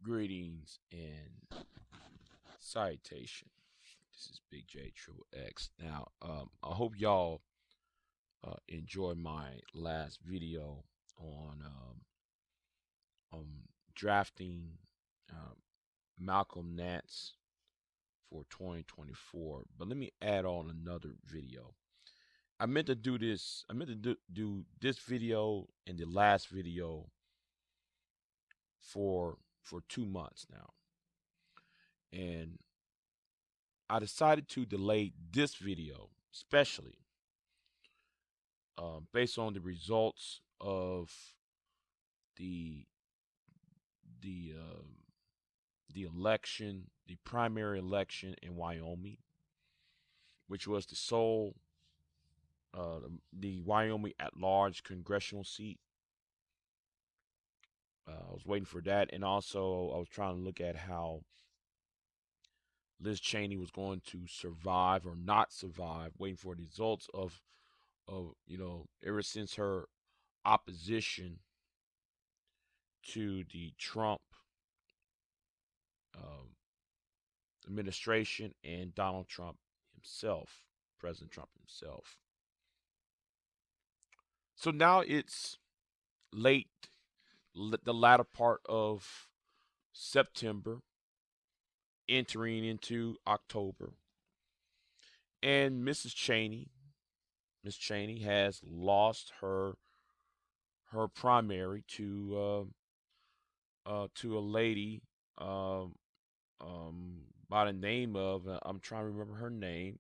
Greetings and salutation. This is Big J Triple X. Now, I hope y'all enjoyed my last video on drafting um, Malcolm Nance for 2024. But let me add on another video. I meant to do this. I meant to do this video and the last video for 2 months now, and I decided to delay this video, especially based on the results of the the uh, the election, the primary election in Wyoming, which was the sole the Wyoming at-large congressional seat. I was waiting for that, and also I was trying to look at how Liz Cheney was going to survive or not survive, waiting for the results of ever since her opposition to the Trump um, administration and Donald Trump himself, President Trump himself. So now it's late, the latter part of September, entering into October, and Miss Cheney has lost her primary to a lady by the name of I'm trying to remember her name.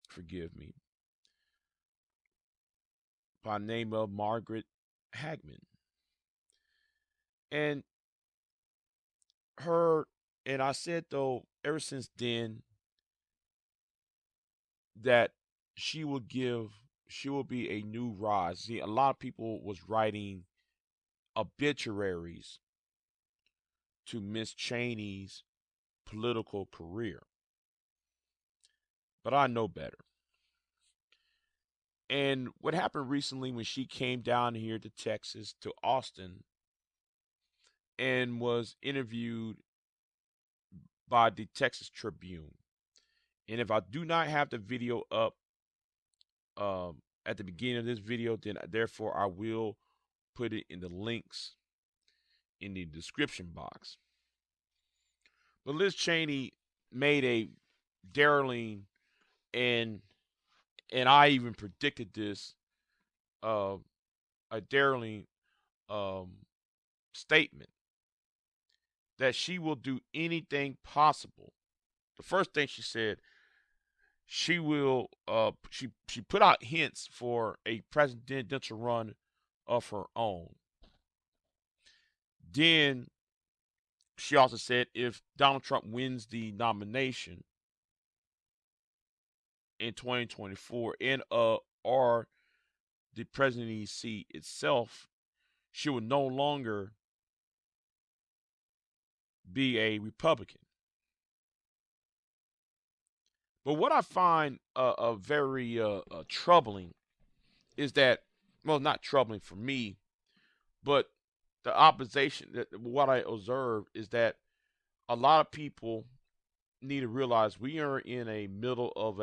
Forgive me. By the name of Margaret Hagman, and her and I said though ever since then that she will be a new rise. See, a lot of people was writing obituaries to Miss Cheney's political career, but I know better. And what happened recently when she came down here to Texas, to Austin, and was interviewed by the Texas Tribune. And if I do not have the video up at the beginning of this video, then therefore I will put it in the links in the description box. But Liz Cheney made a daring, and I even predicted this, uh, a daring statement that she will do anything possible. The first thing she said, she will she put out hints for a presidential run of her own. Then she also said if Donald Trump wins the nomination in 2024 and or the presidency seat itself, she would no longer be a Republican. But what I find very troubling is that, well, not troubling for me, but the opposition. What I observe is that a lot of people need to realize we are in a middle of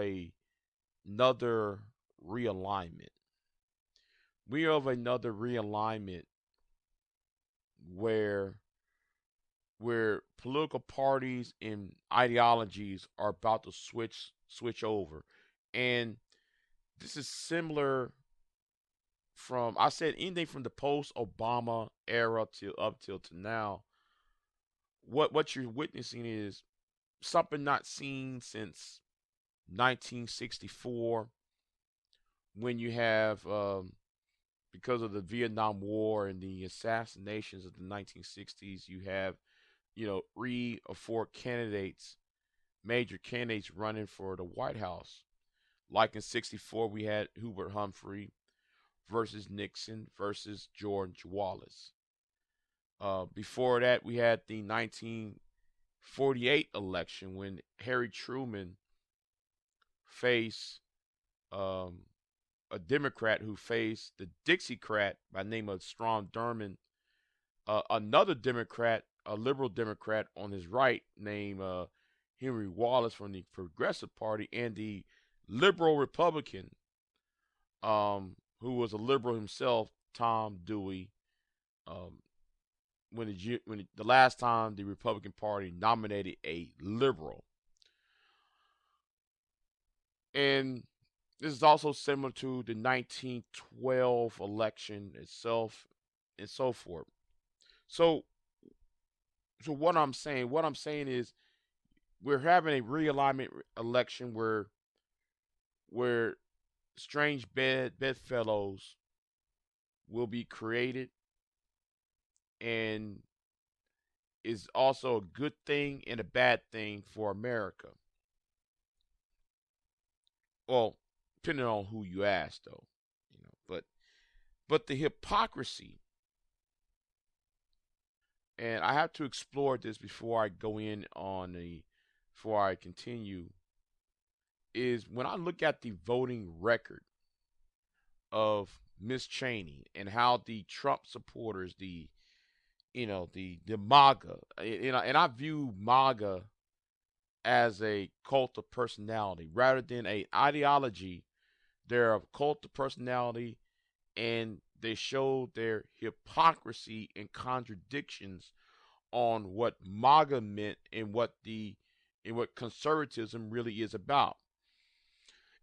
another realignment. We are of another realignment where political parties and ideologies are about to switch over. And this is similar from, I said, anything from the post Obama era till up till to now. What you're witnessing is something not seen since 1964, when you have because of the Vietnam War and the assassinations of the 1960s, you have 3 or 4 candidates, major candidates running for the White House. Like in '64, we had Hubert Humphrey versus Nixon versus George Wallace. Before that, we had the 1948 election when Harry Truman faced a Democrat who faced the Dixiecrat by the name of Strom Thurmond, another Democrat a liberal Democrat on his right named Henry Wallace from the Progressive Party, and the liberal Republican, who was a liberal himself, Tom Dewey. Um, when the last time the Republican Party nominated a liberal, and this is also similar to the 1912 election itself, and so forth. So, so what I'm saying is we're having a realignment election where strange bedfellows will be created, and is also a good thing and a bad thing for America. Well, depending on who you ask, though, but the hypocrisy, and I have to explore this before I go in on the before I continue, is when I look at the voting record of Miss Cheney and how the Trump supporters, the MAGA, and I view MAGA as a cult of personality rather than a ideology. They're a cult of personality, and they show their hypocrisy and contradictions on what MAGA meant and what conservatism really is about.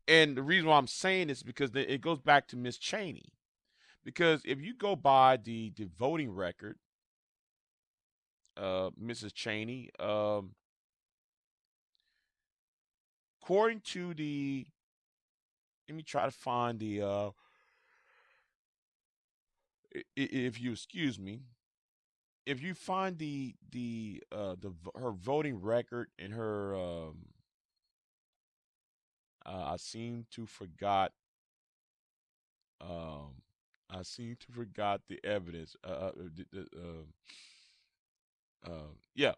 And the reason why I'm saying this is because it goes back to Miss Cheney. Because if you go by the voting record, Mrs. Cheney, according to let me try to find if you excuse me, if you find her voting record and her I seem to forgot um I seem to forgot the evidence. Yeah,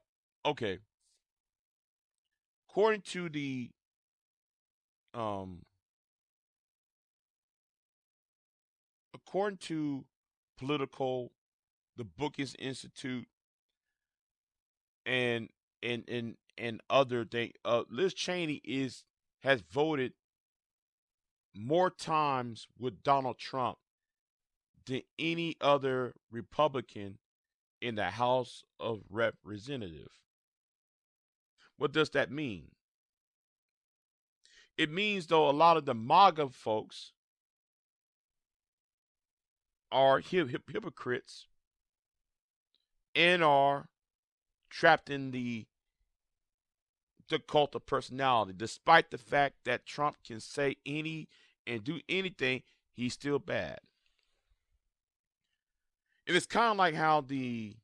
okay. According to um according to political, the Bookings Institute, and and other thing, Liz Cheney is has voted more times with Donald Trump than any other Republican in the House of Representatives. What does that mean? It means, though, a lot of the MAGA folks are hypocrites and are trapped in the cult of personality, despite the fact that Trump can say any and do anything, he's still bad. And it's kind of like how the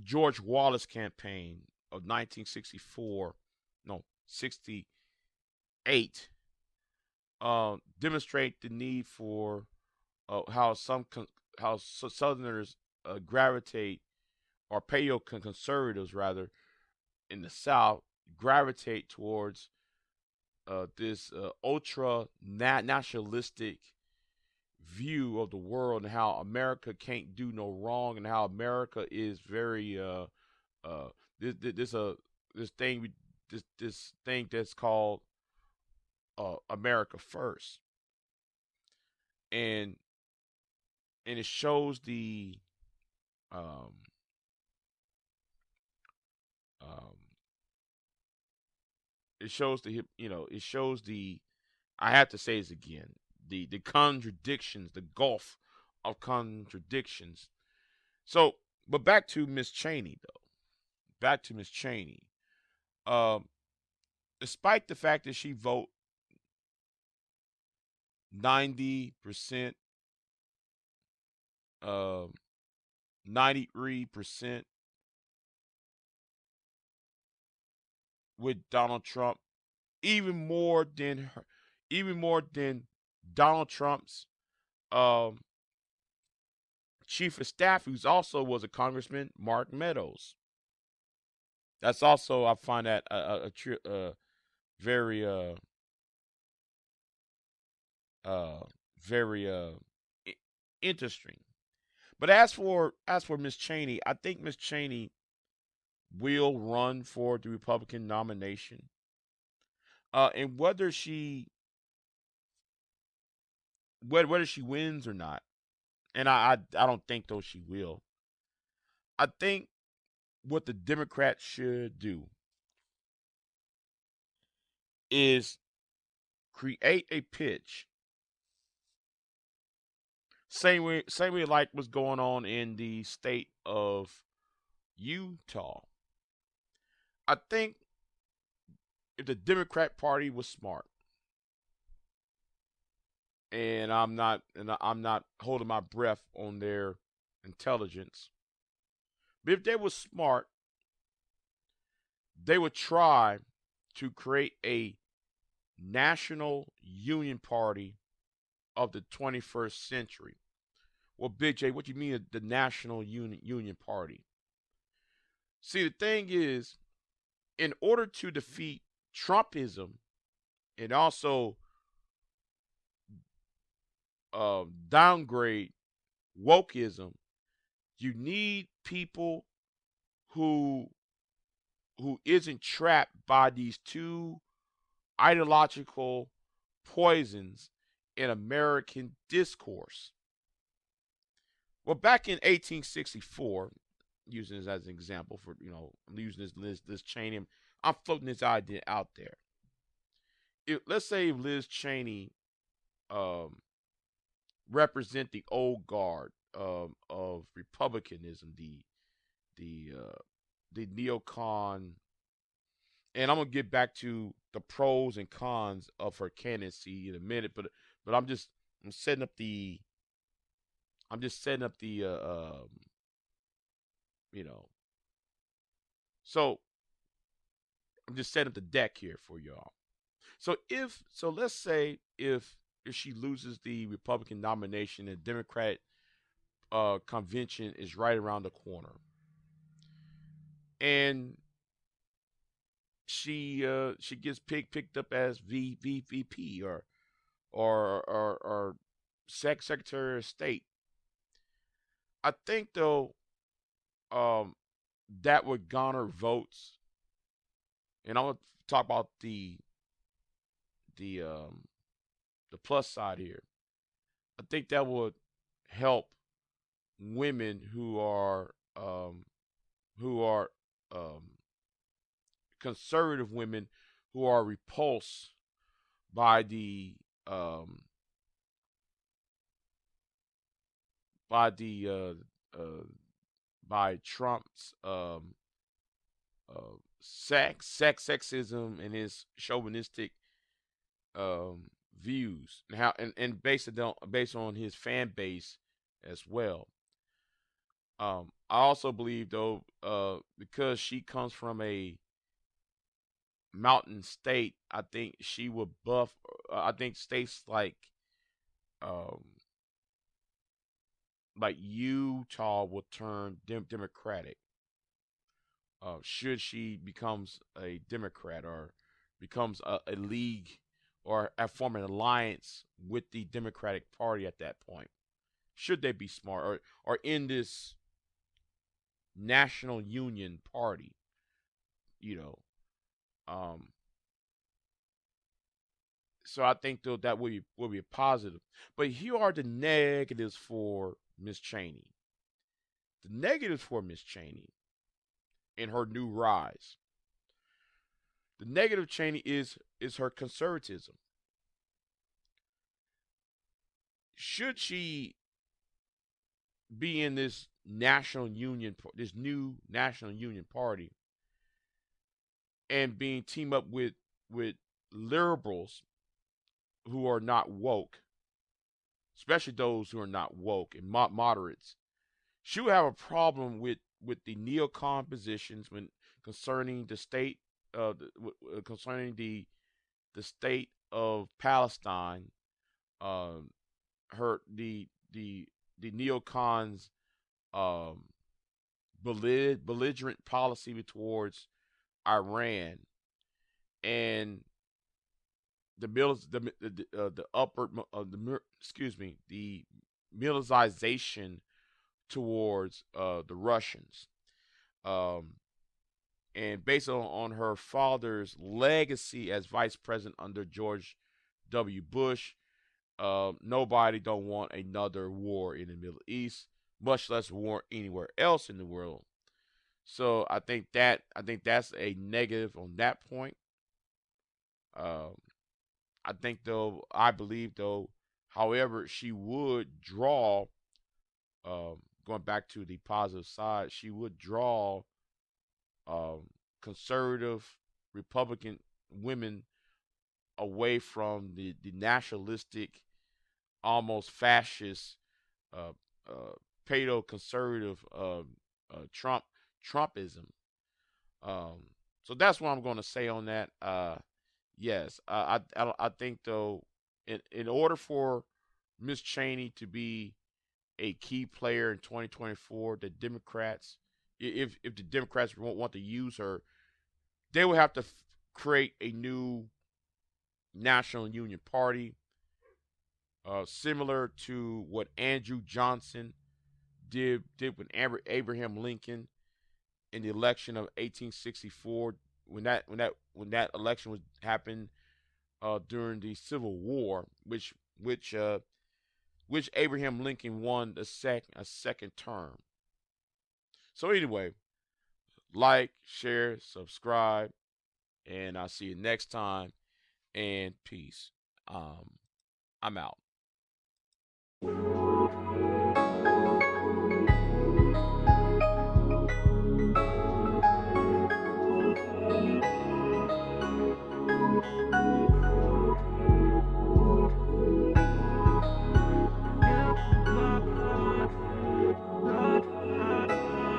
George Wallace campaign of 1964, no, 68, demonstrate the need for how how Southerners gravitate, or paleo conservatives rather, in the South gravitate towards this ultra nationalistic view of the world, and how America can't do no wrong, and how America is very uh this this this thing this thing that's called America first, and it shows um um it shows I have to say this again, the contradictions, the gulf of contradictions. So, but back to Miss Cheney, though. Back to Miss Cheney. Um, Despite the fact that she vote 90%, 93% with Donald Trump, even more than her, even more than Donald Trump's um, chief of staff, who's also was a congressman, Mark Meadows. That's also, I find that very uh very interesting. But as for Miss Cheney, I think Miss Cheney will run for the Republican nomination, and whether she wins or not, and I don't think though she will. I think what the Democrats should do is create a pitch, same way like what's going on in the state of Utah. I think if the Democrat Party was smart, and I'm not holding my breath on their intelligence, but if they were smart, they would try to create a national union party of the 21st century. Well, Big J, what do you mean the national union party? See, the thing is, in order to defeat Trumpism and also downgrade wokeism, you need people who isn't trapped by these two ideological poisons in American discourse. Well, back in 1864, using this as an example for I'm using Liz Cheney. I'm floating this idea out there. Let's say Liz Cheney um, represent the old guard of republicanism, the neocon, and I'm gonna get back to the pros and cons of her candidacy in a minute, but I'm setting up the I'm just setting up the you know so I'm just setting up the deck here for y'all. So let's say if she loses the Republican nomination and Democrat convention is right around the corner, and she gets picked up as VP or Secretary of State. I think though um, that would garner votes, and I'm gonna talk about the um, the plus side here. I think that would help women who are um, conservative women who are repulsed by um, by the by Trump's sexism and his chauvinistic views, and how and based on his fan base as well. I also believe though, because she comes from a mountain state, I think she would buff. I think states um, like Utah will turn Democratic. Should she becomes a Democrat or becomes a league or form an alliance with the Democratic Party at that point? Should they be smart or in this national union party? You know, um, so I think though that will be a positive. But here are the negatives for Miss Cheney. The negatives for Miss Cheney in her new rise. The negative Cheney is her conservatism. Should she be in this new national union party, and being teamed up with liberals who are not woke, especially those who are not woke and moderates, she would have a problem with the neocon positions when concerning the state concerning the state of Palestine. Um, her the neocons um, belligerent policy towards Iran, and the upward the militarization towards the Russians. Um, and based on her father's legacy as vice president under George W. Bush, nobody don't want another war in the Middle East, much less war anywhere else in the world. So I think that's a negative on that point. Um, I believe though, however, she would draw. Going back to the positive side, she would draw um, conservative Republican women away from the nationalistic, almost fascist, uh, uh, pedo conservative Trumpism. Um, so that's what I'm going to say on that. Yes, I think though, in order for Miss Cheney to be a key player in 2024, the Democrats, if the Democrats won't want to use her, they would have to create a new National Union Party, similar to what Andrew Johnson did with Abraham Lincoln in the election of 1864, when that election was happened during the Civil War, which Abraham Lincoln won a second term. So anyway, like, share, subscribe, and I'll see you next time. And peace. I'm out.